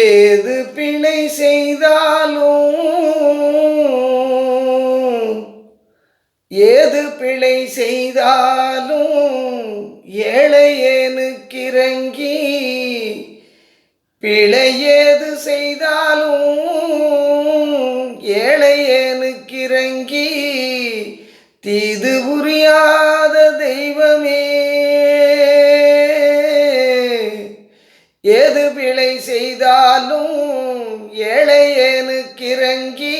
ஏது பிழை செய்தாலும் ஏது பிழை செய்தாலும் ஏழையேனுக்கிறங்கி பிழை ஏது செய்தாலும் ஏழையேனுக்கிறங்கி தீது புரியாத தெய்வமே ஏது பிழை செய்தாலும் ஏழையேனுக்கிறங்கி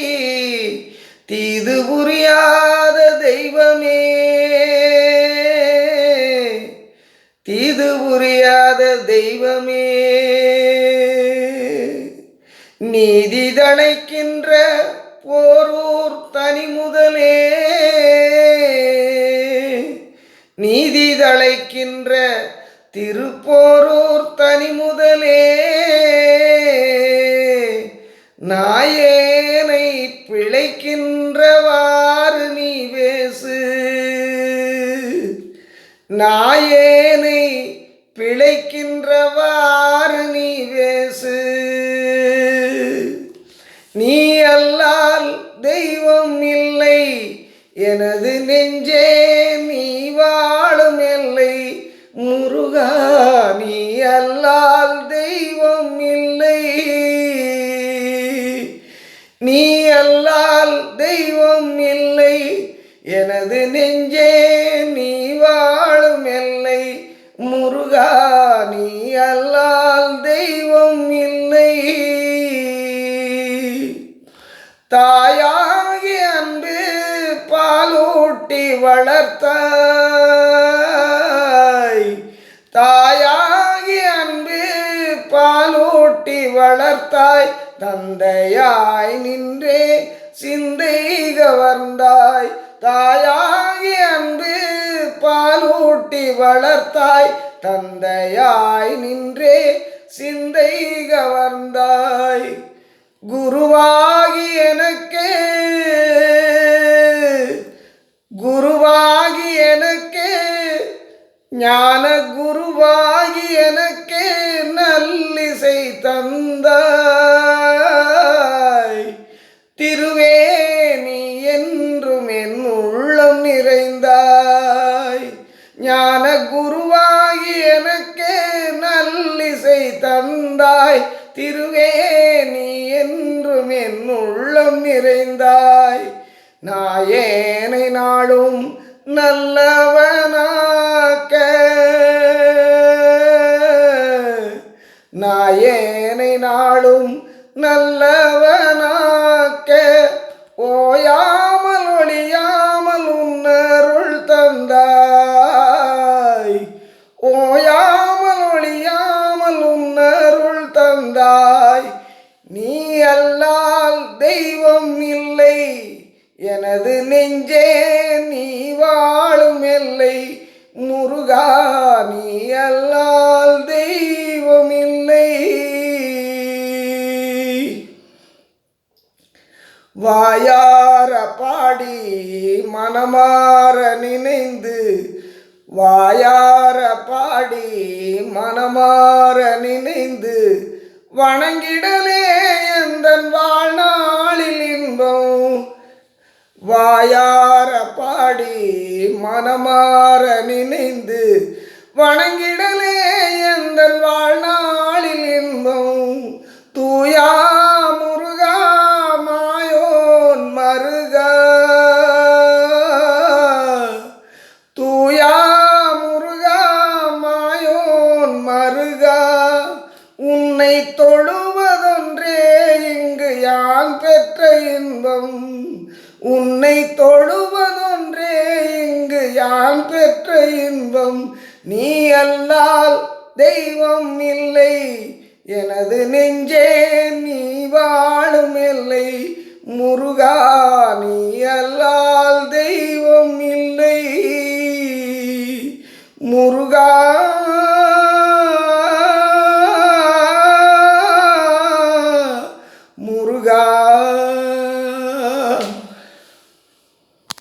தீது புரியாத தெய்வமே தீது புரியாத தெய்வமே நீதி தழைக்கின்ற போரூர் தனி முதலே நீதி தழைக்கின்ற திருப்போரூர் தனி முதலே நாயேனை பிழைக்கின்றவாறு நீ பேசு நாயேனை பிழைக்கின்றவாறு நீ பேசு நீ அல்லால் தெய்வம் இல்லை எனது நெஞ்சே நீ வாழும் எல்லை முருகா நீ அல்லால் தெய்வம் இல்லை நீ அல்லால் தெய்வம் இல்லை எனது நெஞ்சே நீ வாழும் எல்லை முருகா நீ அல்லால் தெய்வம் இல்லை தாயாகி அன்பு பாலூட்டி வளர்த்தாய் தாயாகி அன்பு பாலூட்டி வளர்த்தாய் தந்தையாய் நின்றே சிந்தை கவர்ந்தாய் தாயாகி அன்பு பாலூட்டி வளர்த்தாய் தந்தையாய் நின்றே சிந்தை கவர்ந்தாய் குருவாகி எனக்கு குருவாகி எனக்கு ஞான குருவாகி எனக்கு நல்லிசை தந்தாய் திருவே நீ என்றும் என் உள்ளம் நிறைந்தாய் ஞான குருவாகி எனக்கு நல்லிசை தந்தாய் திருவே நீ என்றும் என் உள்ளம் நிறைந்தாய் நாயேனை நாளும் நல்லவனாக்க நாயேனை நாளும் நல்லவனாக்க ஓயாமல் ஒளியாமல் உன்னருள் தந்தாய் ஓயாமல் ஒளியாமல் உன்னருள் தந்தாய் நீ அல்லால் தெய்வம் இல்லை எனது நெஞ்சே நீ வாழும் எல்லை முருகா நீ அல்லால் தெய்வம் இல்லை வாயார பாடி மனமாற நினைந்து வாயார பாடி மனமாற நினைந்து வணங்கிடலே எந்தன் வாழ்நாளில் இன்பம் வாயார பாடி மனமாற நினைந்து வணங்கிடலே எந்தன் வாழ்நாளில் இன்பம் தூயா முருகா மாயோன் மருகா தூயா முருகா மாயோன் மருகா உன்னை தொழுவதொன்றே இங்கு யான் பெற்ற இன்பம் உன்னை தொழுவதொன்றே இங்கு யான் பெற்ற இன்பம் நீ அல்லால் தெய்வம் இல்லை எனது நெஞ்சே நீ வாழும் எல்லை முருகா நீ அல்லால் தெய்வம் இல்லை